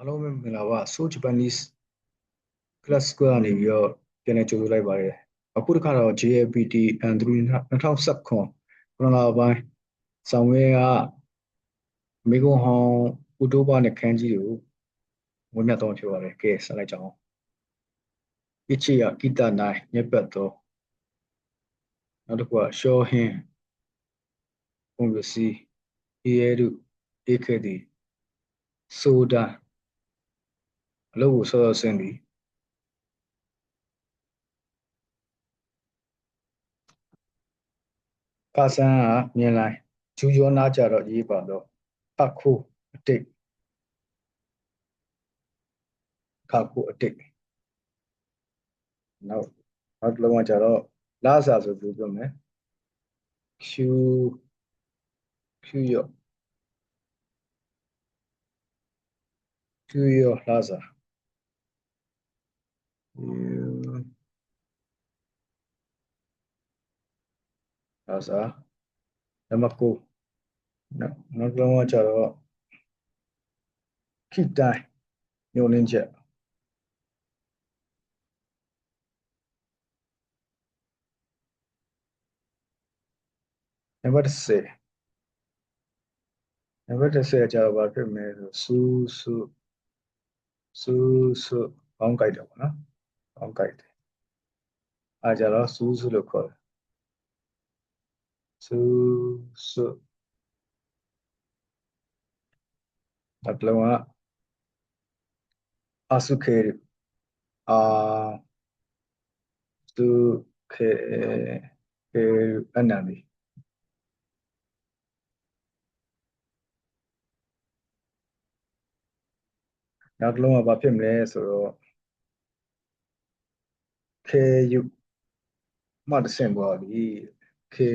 အားလုံးပဲမင်္ဂလာပါ So Japanese Class Square ကနေပြီးတော့ပြန်လည်ကြိုဆိုလိုက်ပါတယ်အခုတစ်ခါတော့ JLPT and 2019ခုနှစ်လပိုင်းဆောင်ရွက်ကမိဂုံဟောင်းဥတိုးပါနဲ့ခန်းကြီးကိုဝင်မြတ်တော့ဖြစ်ပါတယ်ကဲဆက်လိုက်ကြအောင်ပြချီရကိတနိုင်မြက်ပတ်တော့နောက်တစ်ခုကရှောဟင်းပုံပစီအေရဲတို့အေခဲတီဆိုဒါအလုပ်ကိုဆောဆင်းသည်ကာဆန်းကမြင်လိုက်ဂျူယောနာကြတော့ရေးပါတော့ပတ်ခိုးအတိတ်ခါခိုးအတိတ်နောက်တစ်လုံးကကြတော့လာစာဆိုပြီးပြောမယ် Qရောလာစာလာစာနံပါတ်9နောက်တစ်လုံးကကြတော့ခိတိုင်းညိုလင်းချက်နံပါတ်10နံပါတ်10ကျတော့ဘာဖြစ်မလဲဆိုစူပေါင်းကြိုက်တယ်ပေါ့နော်ပေါင်းကြိုက်တယ်အားကြတော့စူလို့ခေါ်တယ်စူနောက်တစ်လုံးကအာစုခေအာစုခေအနန္ဒီနောက်တစ်လုံးကဘာဖြစ်မလဲဆိုတော့ခေယုမှတစ်ဆင့်ပေါ်ပြီခေ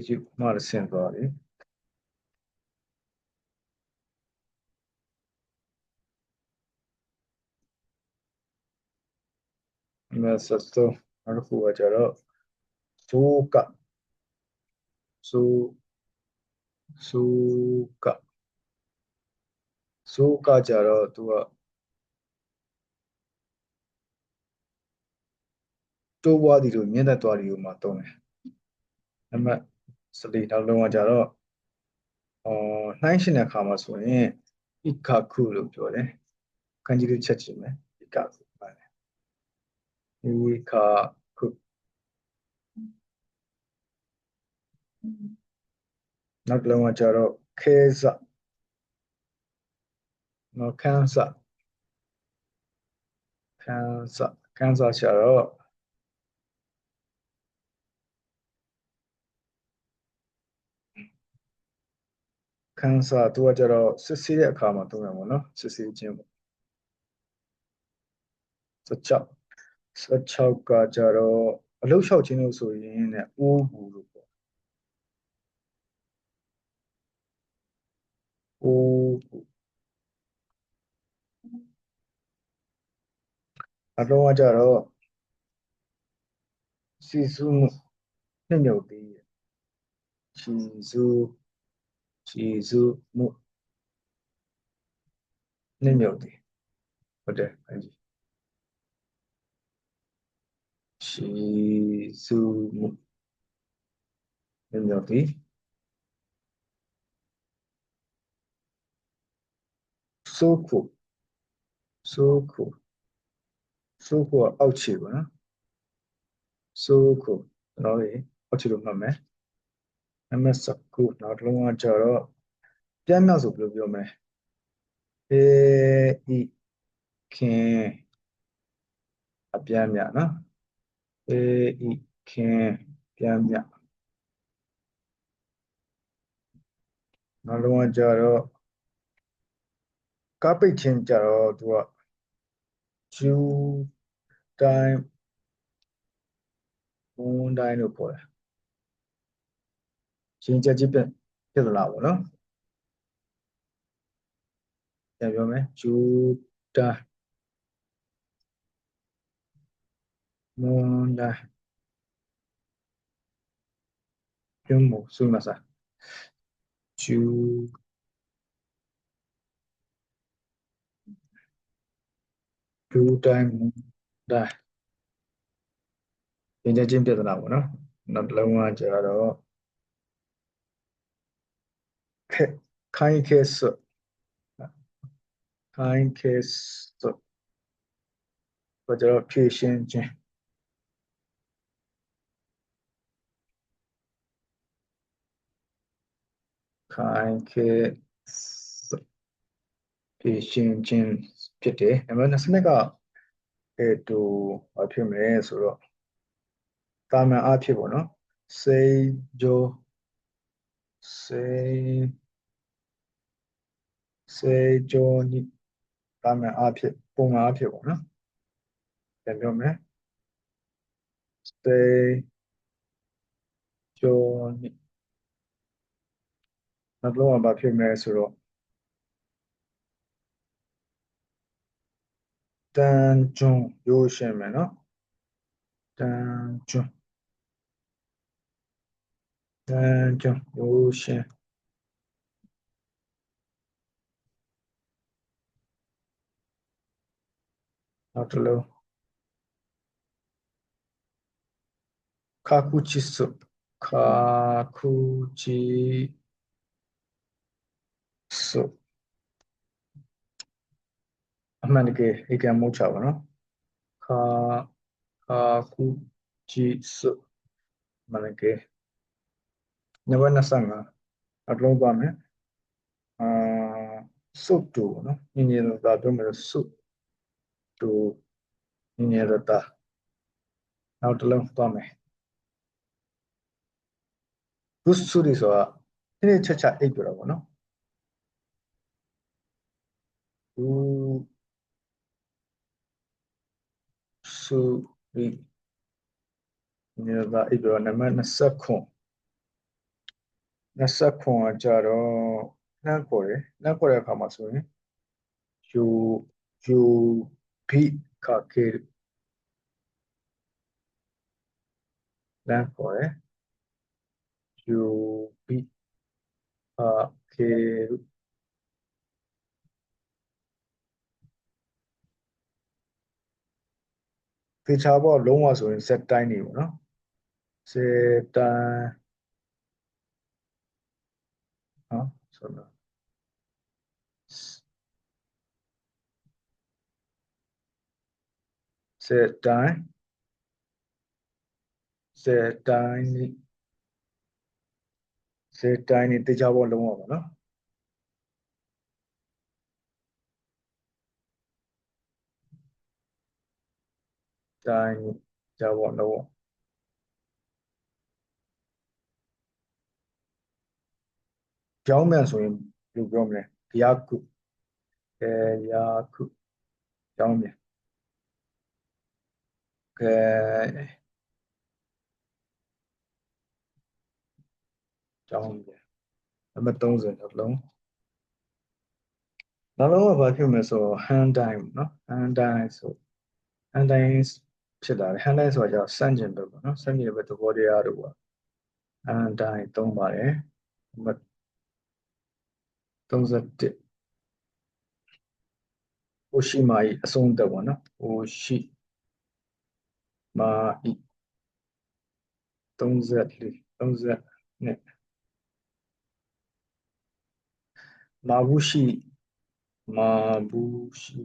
ယုမှတစ်ဆင့်ပေါ်ပြီဆက်စုံနောက်တစ်ခုကကြတော့ဇိုးကဇိုးကကြတော့သူကတိုးပွားသည်လို့မြင့်တက်သွားသည်လို့မှသုံးတယ်နံပါတ်14နောက်လုံးကကြတော့နှိုင်းရှင်တဲ့အခါမှာဆိုရင်ဣခခုလို့ပြောတယ်ခန်းကြီးလေးချက်ချင်မယ်ဣခခုပါတယ်ဣခခုနောက်တစ်လုံးကကြတော့ခဲစနော်ခန်းစကျတော့ခန်းစသူကကြတော့စစ်ဆေးတဲ့အခါမှာသုံးရမှာနော်စစ်ဆေးခြင်းပေါ့16ကကြတော့အလုတ်လျှောက်ခြင်းလို့ဆိုရင်ねအိုးဘူးလို့ပေါ့အိုးဘူးအတော့ကကြတော့စီစုမှုနှစ်မြုပ်သေးချီစုမှုနှစ်မြုပ်သေးဟုတ်တယ်အဲဒီချီစုမှုနှစ်မြုပ်သေးဆိုးခုကအောက်ခြေပေါ့နော်ဆိုးခုကျွန်တော်တို့အောက်ခြေလို့မှတ်မယ်နံပါတ်19နောက်တစ်လုံးကကြတော့ပြန်မြောက်ဆိုဘယ်လိုပြောမလဲဤခင်အပြန်မြနော်ဤခင်ပြန်မြနောက်တစ်လုံးကကြတော့ကားပိတ်ခြင်းကြတော့သူကဂျူတိုင်းဘုံတိုင်းလို့ခေါ်တယ်ရှင်းချက်ကြီးပြသလားပေါ့နော်ပြန်ပြောမယ်ဂျူတိုင်းမွန်တိုင်း ပြုံးမှုဆိုမှစားကျူကျူတိုင်းတိုင်းသင်္ကြန်ချင်းပြဿနာပေါ့နော်နောက်တစ်လုံးကကျတော့ခိုင်းခဲစွတ်ခိုင်းခဲစွတ်ဘာကျတော့ဖြည့်ရှင်းခြင်းခိုင်းခဲစွတ်ဖြည့်ရှင်းခြင်းဖြစ်တယ်နံပါတ်2စနစ်ကဘာဖြစ်မလဲဆိုတော့တာမန်အားဖြင့်ပေါ့နော်စိတ်ကြောစိတ်စေကြောနိတာမန်အားဖြင့်ပုံမှန်အားဖြင့်ပေါ့နော်ပြန်ပြောမယ်စေကြောနိနောက်တော့ဘာဖြစ်မလဲဆိုတော့တန်ကျွန်းရိုးရှင်းမယ်နော်တန်ကျွန်းရိုးရှင်းနောက်တစ်လုံးခါကူချစ်စုခါကူချီစုအမှန်တကယ်ဧကံမို့ချပါနော်ခါခါကူချီစုအမှန်တကယ်နံပါတ်25အလုံးပါမယ်စုတ်တူနော်ညီညီတော့ဒါပြောမယ်စုတ်တူညီညီတော့ဒါနောက်တစ်လုံးသွားမယ်ဘုစုရီဆိုတာဒီနေ့ချက်အိပ်ပြတော့ဗောနော်ဘုစုရီညီညီတော့အိပ်ပြတော့နံပါတ်29ကကြတော့နှမ်းခေါ်တယ်နှမ်းခေါ်တဲ့အခါမှာဆိုရင်ယူယူဘိခကေနှမ်းခေါ်တယ်ယူဘိခကေသေချာပေါ့လုံးဝဆိုရင် Z တိုင်းနေပေါ့နော် Z တိုင်းနော်ဆိုတော့ Z တိုင်းနေသေချာပေါ့လုံးဝပေါ့နော်တိုင်းကြပေါ့လုံးဝကြောင်းမြန်ဆိုရင်ဘယ်လိုပြောမလဲယာကုယာကုကြောင်းမြန်ကြောင်းမြန်နံပါတ်30နောက်လုံးနောက်လုံးကဘာဖြစ်မလဲဆိုတော့ hand time နော် hand time ဆို hand time ဖြစ်လာတယ် hand time ဆိုတာကြောင့်စန့်ကျင်ဘက်ပေါ့နော်စန့်ကျင်ဘက်သဘောတရားတို့ပါ hand time သုံးပါတယ်နံပါတ်31ဟိုရှိမာဤအဆုံးသက်ပေါ့နော်ဟိုရှိမာဤ34 32မာဘူးရှိမာဘူးရှိ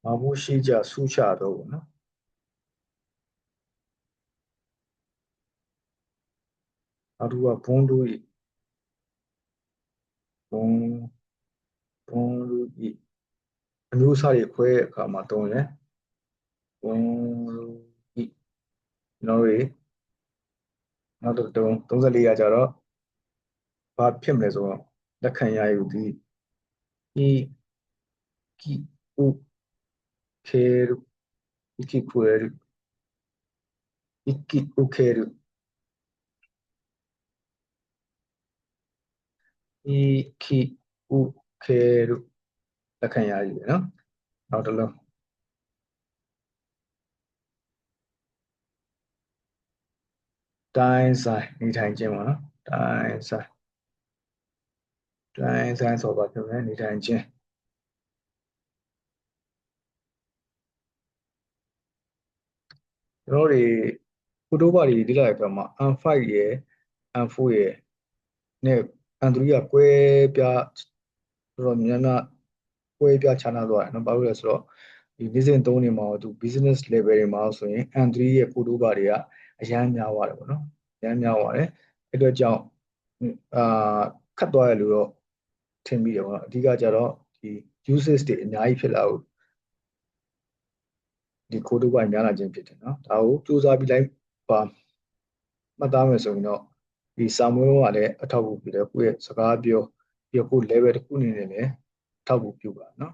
မာဘူးရှိကြဆူချတော့ပေါ့နော်နောက်တစ်ခုကဘွန်းတို့ဤဘွန်းတို့ဤအမျိုးအစားတွေခွဲတဲ့အခါမှာတုံးတယ်ဘွန်းတို့ဤကျွန်တော်တို့နောက်တစ်တုံး34ရကြတော့ဘာဖြစ်မလဲဆိုတော့လက်ခံရယူသည်ဤကိဥခေရုဣကိခွေရုဣကိဥခေရုဣကိဥခေရုလက်ခံရယူတယ်နော်နောက်တစ်လုံးတ တိုင်းဆိုင်နေထိုင်ခြင်းပါနော်တိုင်းဆိုင်ဆိုပါပြောမယ်နေထိုင်ခြင်းကျွန်တော်တို့ကိုတိုးပါတွေလေ့လာရပြမှာ M5 ရယ် M4 ရယ်နဲ့ M3 ကကွဲပြားတော်တော်များများကွဲပြားခြားနားသွားတယ်နော်ဘာလို့လဲဆိုတော့ဒီ business 3နေမှာတော့သူ business level တွေမှာဆိုရင် M3 ရဲ့ကိုတိုးပါတွေကအရန်များသွားတယ်ပေါ့နော်အရန်များသွားတယ်အဲ့အတွက်ကြောင့်အာခတ်သွားရလို့တော့ထင်မိတယ်ပေါ့နော်အဓိကကျတော့ဒီ usage တွေအများကြီးဖြစ်လာလို့ဒီကိုတိုးပါများလာခြင်းဖြစ်တယ်နော်ဒါကိုစူးစမ်းပြီးလိုက်ပါမှတ်သားမယ်ဆိုရင်တော့ဒီစာမွေးကလည်းအထောက်အကူပြုတယ်ကိုယ့်ရဲ့စကားပြောပြီးတော့ကိုယ် level တစ်ခုအနေနဲ့လည်းအထောက်အကူပြုပါနော်